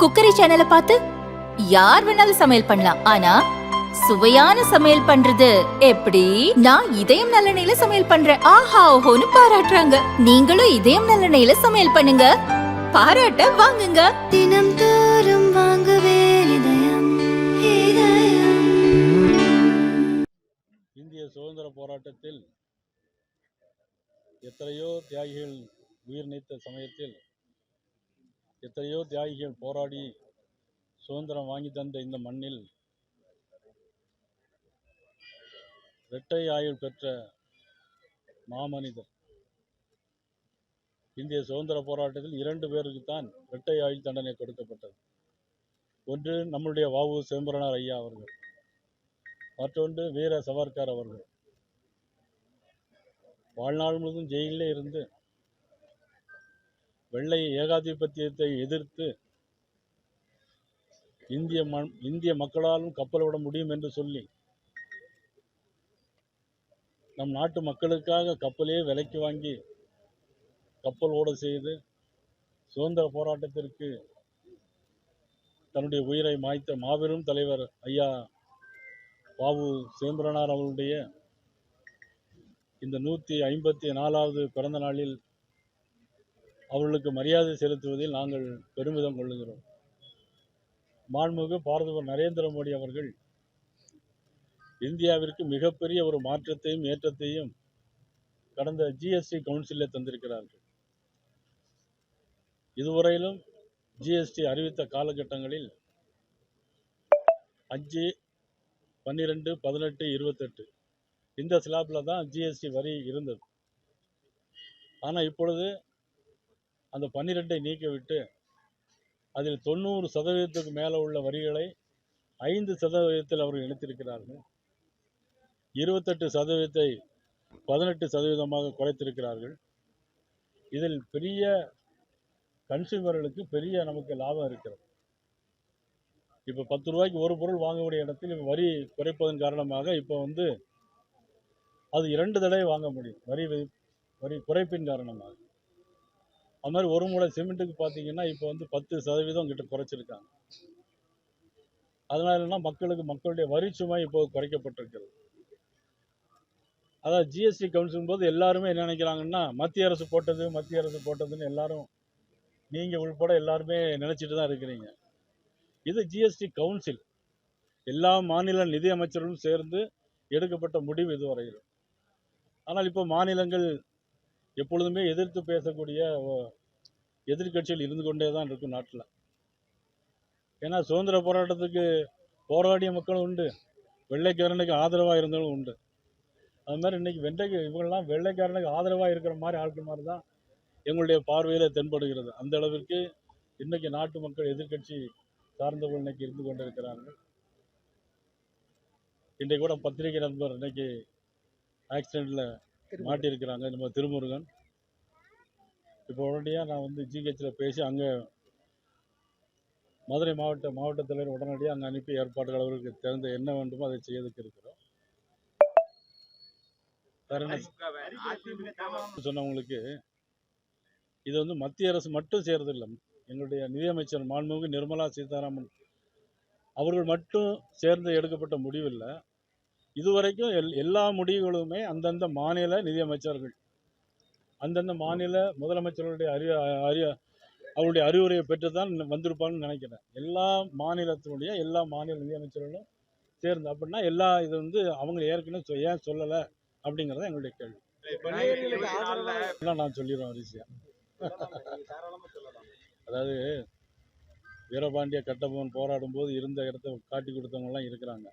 Cookery சேனலை பார்த்து யார் வேணாலும் சமையல் பண்ணலாம். ஆனா சுவையான சமையல் பண்றது எப்படி? நான் இதயம் நல்லெண்ணெயில சமையல் பண்றேன். ஆஹா ஓஹோன்னு பாராட்டுறாங்க. நீங்களும் இதயம் நல்லெண்ணெயில சமையல் பண்ணுங்க, பாராட்ட வாங்குங்க. தினம் தோறும் வாங்குவே இதயம் இதயம். இந்திய சுதந்திர போராட்டத்தில் எத்தனையோ தியாகிகள் உயிர் நீத்த சமயத்தில் எத்தனையோ தியாகிகள் போராடி சுதந்திரம் வாங்கி தந்த இந்த மண்ணில் இரட்டை ஆயுள் பெற்ற மாமனிதர். இந்திய சுதந்திர போராட்டத்தில் 2 பேருக்குத்தான் இரட்டை ஆயுள் தண்டனை கொடுக்கப்பட்டது. ஒன்று நம்முடைய வ.உ. சிதம்பரனார் ஐயா அவர்கள், மற்றொன்று வீர சவர்கர் அவர்கள். வாழ்நாள் முழுவதும் ஜெயிலே இருந்து வெள்ளை ஏகாதிபத்தியத்தை எதிர்த்து இந்திய மக்களாலும் கப்பல் விட முடியும் என்று சொல்லி நம் நாட்டு மக்களுக்காக கப்பலே விலைக்கு வாங்கி கப்பல் ஓட செய்து சுதந்திர போராட்டத்திற்கு தன்னுடைய உயிரை மாய்த்த மாபெரும் தலைவர் ஐயா வ.உ. சிதம்பரனார் அவர்களுடைய இந்த 154வது பிறந்த நாளில் அவர்களுக்கு மரியாதை செலுத்துவதில் நாங்கள் பெருமிதம் கொள்ளுகிறோம். மாண்புமிகு பாரத நரேந்திர மோடி அவர்கள் இந்தியாவிற்கு மிகப்பெரிய ஒரு மாற்றத்தையும் ஏற்றத்தையும் கடந்த ஜிஎஸ்டி கவுன்சிலில் தந்திருக்கிறார்கள். இதுவரையிலும் ஜிஎஸ்டி அறிவித்த காலகட்டங்களில் 5, 12, 18, 28 இந்த ஸ்லாப்பில் தான் ஜிஎஸ்டி வரி இருந்தது. ஆனால் இப்பொழுது அந்த 12ஐ நீக்கிவிட்டு அதில் 90% மேலே உள்ள வரிகளை 5% அவர்கள் இணைத்திருக்கிறார்கள். 28% 18% குறைத்திருக்கிறார்கள். இதில் பெரிய கன்சியூமர்களுக்கு பெரிய நமக்கு லாபம் இருக்கிறது. இப்போ 10 ரூபாய்க்கு ஒரு பொருள் வாங்கக்கூடிய இடத்தில் வரி குறைப்பதன் காரணமாக இப்போ அது 2 தடவை வாங்க முடியும் வரி குறைப்பின் காரணமாக. அது மாதிரி ஒரு மூளை சிமெண்ட்டுக்கு பார்த்தீங்கன்னா இப்போ 10% கிட்ட குறைச்சிருக்காங்க. அதனால மக்களுடைய வரி சுமை இப்போ குறைக்கப்பட்டிருக்கிறது. அதாவது ஜிஎஸ்டி கவுன்சில் போது எல்லாருமே என்ன நினைக்கிறாங்கன்னா மத்திய அரசு போட்டதுன்னு எல்லாரும் நீங்கள் உள்பட எல்லாருமே நினைச்சிட்டு தான் இருக்கிறீங்க. இது ஜிஎஸ்டி கவுன்சில், எல்லா மாநில நிதி அமைச்சர்களும் சேர்ந்து எடுக்கப்பட்ட முடிவு இதுவரையில். ஆனால் இப்போ மாநிலங்கள் எப்பொழுதுமே எதிர்த்து பேசக்கூடிய எதிர்கட்சிகள் இருந்து கொண்டே தான் இருக்கும் நாட்டில். ஏன்னா சுதந்திர போராட்டத்துக்கு போராடிய மக்களும் உண்டு, வெள்ளைக்காரனுக்கு ஆதரவாக இருந்தவங்களும் உண்டு. அது மாதிரி இன்னைக்கு இவங்கெல்லாம் வெள்ளைக்காரனுக்கு ஆதரவாக இருக்கிற மாதிரி ஆட்கள் மாதிரி தான் எங்களுடைய பார்வையில் தென்படுகிறது. அந்த அளவிற்கு இன்னைக்கு நாட்டு மக்கள் எதிர்கட்சி சார்ந்தவர்கள் இன்னைக்கு இருந்து கொண்டிருக்கிறார்கள். இன்றைக்கு கூட பத்திரிகை நண்பர் இன்னைக்கு ஆக்சிடென்ட்ல மாட்டியிருக்கிறாங்க, நம்ம திருமுருகன். இப்போ உடனடியாக நான் ஜிஹெச்சில் பேசி அங்கே மதுரை மாவட்ட தலைவர் உடனடியாக அங்கே அனுப்பி ஏற்பாடுகள் அவர்களுக்கு தெரிந்த என்ன வேண்டுமோ அதை செய்யறதுக்கு இருக்கிறோம். சொன்னவங்களுக்கு இது மத்திய அரசு மட்டும் செய்யறதில்லை, எங்களுடைய நிதியமைச்சர் மாண்புமிகு நிர்மலா சீதாராமன் அவர்கள் மட்டும் சேர்ந்து எடுக்கப்பட்ட முடிவில்லை. இதுவரைக்கும் எல்லா முடிவுகளுமே அந்தந்த மாநில நிதியமைச்சர்கள், அந்தந்த மாநில முதலமைச்சர்களுடைய அவருடைய அறிவுரையை பெற்று தான் வந்திருப்பான்னு நினைக்கிறேன். எல்லா மாநிலத்தினுடைய எல்லா மாநில நிதியமைச்சர்களும் சேர்ந்து அப்படின்னா இது அவங்க ஏற்கனவே ஏன் சொல்லலை அப்படிங்கிறத எங்களுடைய கேள்வி. நான் சொல்லிடுவேன் ரிஷியா. அதாவது வீரபாண்டிய கட்டபொம்மன் போராடும் போது இருந்த இடத்த காட்டி கொடுத்தவங்கலாம் இருக்கிறாங்க,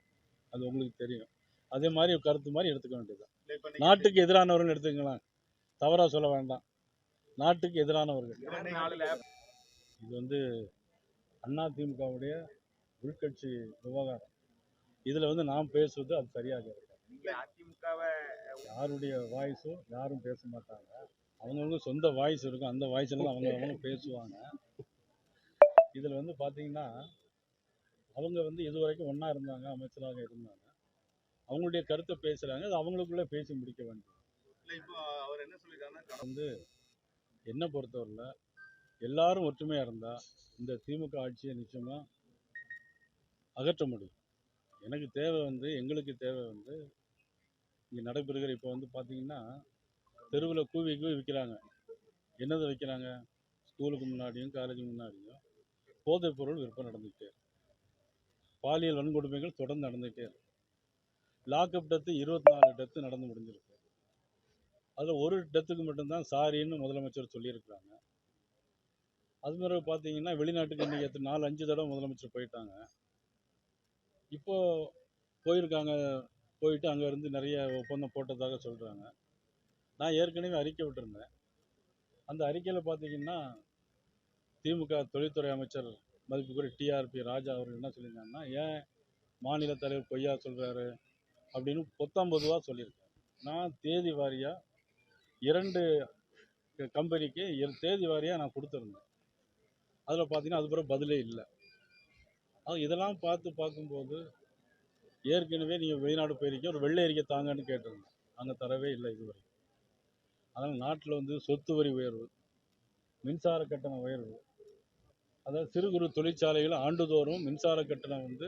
அது உங்களுக்கு தெரியும். அதே மாதிரி கருத்து மாதிரி எடுத்துக்க வேண்டியதுதான். நாட்டுக்கு எதிரானவர்கள் எடுத்துக்கலாம், தவறா சொல்ல வேண்டாம். நாட்டுக்கு எதிரானவர்கள் இது அதிமுகவுடைய உள்கட்சி விவகாரம். இதுல நாம் பேசுவது அது சரியாக இருக்கும். யாருடைய வாய்ஸும் யாரும் பேச மாட்டாங்க. அவங்கவுங்க சொந்த வாய்ஸ் இருக்கும், அந்த வாய்ஸ்ல அவங்க பேசுவாங்க. இதுல பாத்தீங்கன்னா அவங்க இதுவரைக்கும் ஒன்னா இருந்தாங்க, அமைச்சராக இருந்தாங்க. அவங்களுடைய கருத்தை பேசுறாங்க, அது அவங்களுக்குள்ள பேசி முடிக்க வேண்டும். என்ன பொறுத்தவரையில் எல்லாரும் ஒற்றுமையாக இருந்தால் இந்த திமுக ஆட்சியை நிச்சயமாக அகற்ற முடியும். எனக்கு தேவை வந்து, எங்களுக்கு தேவை வந்து, இங்கே நடைபெறுகிற இப்போ வந்து பார்த்தீங்கன்னா தெருவில் கூவி கூவி விற்கிறாங்க. என்னதை வைக்கிறாங்க? ஸ்கூலுக்கு முன்னாடியும் காலேஜுக்கு முன்னாடியும் போதைப் பொருள் விற்பனை நடந்துகிட்டே இருக்கு. பாலியல் வன்கொடுமைகள் தொடர்ந்து நடந்துகிட்டே இருக்கு. லாக்அப் டெத்து 24 டெத்து நடந்து முடிஞ்சிருக்கு. அதில் ஒரு டெத்துக்கு மட்டும்தான் சாரின்னு முதலமைச்சர் சொல்லியிருக்கிறாங்க. அது பிறகு பார்த்தீங்கன்னா வெளிநாட்டுக்கு இன்றைக்கி 4-5 தடவை முதலமைச்சர் போயிட்டாங்க. இப்போ போயிருக்காங்க, போயிட்டு அங்கே இருந்து நிறைய ஒப்பந்தம் போட்டதாக சொல்கிறாங்க. நான் ஏற்கனவே அறிக்கை விட்டுருந்தேன். அந்த அறிக்கையில் பார்த்தீங்கன்னா திமுக தொழில்துறை அமைச்சர் மதிப்புக்குரிய டிஆர்பி ராஜா அவர்கள் என்ன சொல்லியிருந்தாங்கன்னா, ஏன் மாநில தலைவர் பொய்யா சொல்கிறாரு அப்படின்னு பொத்தாம்பொதுவாக சொல்லியிருக்காரு. நான் தேதி வாரியாக 2 கம்பெனிக்கு தேதி வாரியாக நான் கொடுத்துருந்தேன். அதில் பார்த்தீங்கன்னா அது பிறகு பதிலே இல்லை. அது இதெல்லாம் பார்க்கும்போது ஏற்கனவே நீங்கள் வெளிநாடு போயிருக்கீங்க, ஒரு வெள்ளை அறிக்கை தாங்கன்னு கேட்டிருந்தேன். அங்கே தரவே இல்லை இதுவரை. அதனால் நாட்டில் வந்து சொத்து வரி உயர்வு, மின்சார கட்டண உயர்வு, அதாவது சிறு குறு தொழிற்சாலைகள் ஆண்டுதோறும் மின்சார கட்டணம் வந்து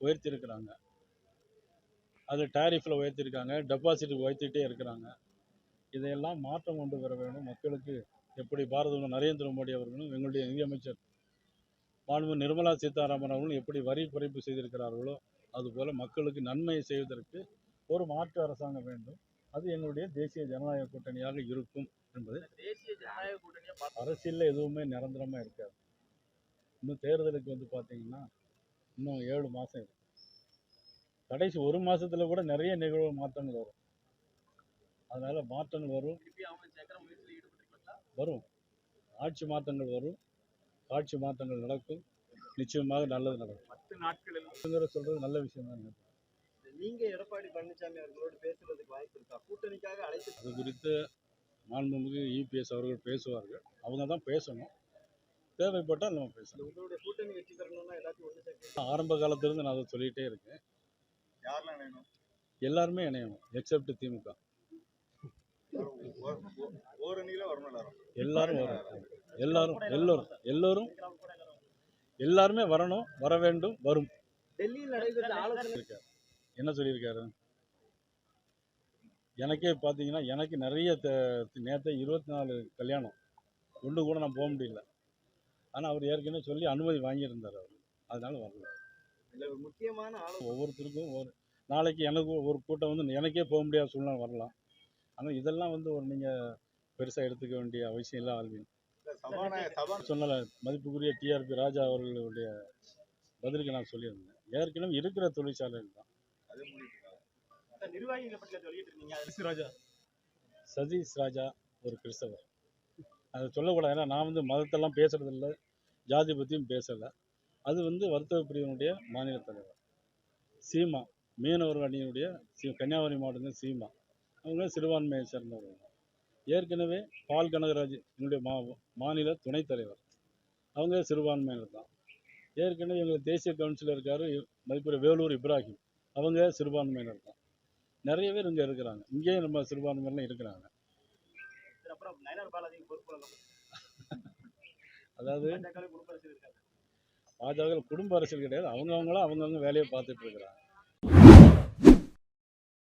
உயர்த்தியிருக்கிறாங்க. அது டேரிஃபில் உயர்த்தியிருக்காங்க, டெபாசிட்டுக்கு உயர்த்திட்டே இருக்கிறாங்க. இதையெல்லாம் மாற்றம் கொண்டு வர வேண்டும். மக்களுக்கு எப்படி பாரத நரேந்திர மோடி அவர்களும் எங்களுடைய நிதியமைச்சர் மாண்பு நிர்மலா சீதாராமன் அவர்களும் எப்படி வரி குறைப்பு செய்திருக்கிறார்களோ அதுபோல் மக்களுக்கு நன்மை செய்வதற்கு ஒரு மாற்று அரசாங்கம் வேண்டும். அது எங்களுடைய தேசிய ஜனநாயக கூட்டணியாக இருக்கும் என்பது. தேசிய ஜனநாயக கூட்டணியை அரசியலில் எதுவுமே நிரந்தரமாக இருக்காது. இன்னும் தேர்தலுக்கு வந்து பார்த்தீங்கன்னா இன்னும் 7 மாதம் இருக்கு. கடைசி 1 மாதத்தில் கூட நிறைய நிகழ்வு மாற்றங்கள் வரும். அதனால் மாற்றங்கள் வரும். வரும் ஆட்சி மாற்றங்கள் வரும். ஆட்சி மாற்றங்கள் நடக்கும். நிச்சயமாக நல்லது நடக்கும். 10 நாட்களில் சொல்கிறது நல்ல விஷயம் தான். நீங்க எடப்பாடி பழனிசாமி அவர்களோடு பேசுறதுக்கு வாய்ப்பு இருக்கா? கூட்டணிக்காக அழைத்து அது குறித்து மாண்புமிகு இபிஎஸ் அவர்கள் பேசுவார்கள். அவங்க தான் பேசணும். தேவைப்பட்டால் நம்ம பேசணும். உங்களுடைய கூட்டணி வெற்றி பெறணும்னா எல்லாத்தையும் ஒன்று சேர்க்க ஆரம்ப காலத்திலிருந்து நான் அதை சொல்லிகிட்டே இருக்கேன். யாரெல்லாம் வேணும்? எல்லாருமே இணையணும் எக்ஸப்ட் திமுக. ஓரணியில வரணும் எல்லாரும் வரும். எல்லோரும் எல்லாருமே வரணும், வர வேண்டும், வரும். டெல்லியில் நடைபெற்ற ஆலோசனை என்ன சொல்லியிருக்காரு? எனக்கே பார்த்தீங்கன்னா எனக்கு நிறைய நேற்று 24 கல்யாணம், ஒன்று கூட நான் போக முடியல. ஆனால் அவர் ஏற்கனவே சொல்லி அனுமதி வாங்கியிருந்தார் அவர். அதனால வரல. முக்கியமான ஒவ்வொருத்தருக்கும் நாளைக்கு எனக்கு ஒரு கூட்டம் வந்து எனக்கே போக முடியாத சூழ்நிலை வரலாம். ஆனால் இதெல்லாம் வந்து ஒரு நீங்கள் பெருசாக எடுத்துக்க வேண்டிய அவசியம் இல்லை. ஆல்வின் சொன்னல மதிப்புக்குரிய டிஆர்பி ராஜா அவர்களுடைய பதிலுக்கு நான் சொல்லியிருந்தேன். ஏற்கனவே இருக்கிற தொழிற்சாலைகள் தான். சதீஷ் ராஜா ஒரு கிறிஸ்தவர். அதை சொல்லக்கூடாது. ஏன்னா நான் வந்து மதத்தெல்லாம் பேசுறதில்லை, ஜாதி பற்றியும் பேசலை. அது வந்து வர்த்தக பிரிவினுடைய மாநில தலைவர். சீமா மீனவர் அணியினுடைய கன்னியாகுமரி மாவட்டத்தில் சீமா அவங்க சிறுபான்மையை சேர்ந்தவர்கள். ஏற்கனவே பால் கனகராஜ் என்னுடைய மாநில துணைத் தலைவர். அவங்க சிறுபான்மையினர் தான். ஏற்கனவே எங்கள் தேசிய கவுன்சிலர் இருக்கார் மதிப்புரை வேலூர் இப்ராஹிம். அவங்க சிறுபான்மையினர் தான். நிறைய பேர் இங்கே இருக்கிறாங்க. இங்கேயும் நம்ம சிறுபான்மையினர்லாம் இருக்கிறாங்க. அதாவது பாஜக குடும்ப அரசியல் கிடையாது. அவங்கவுங்களாம் அவங்கவுங்க வேலையை பார்த்துட்டு இருக்கிறாங்க.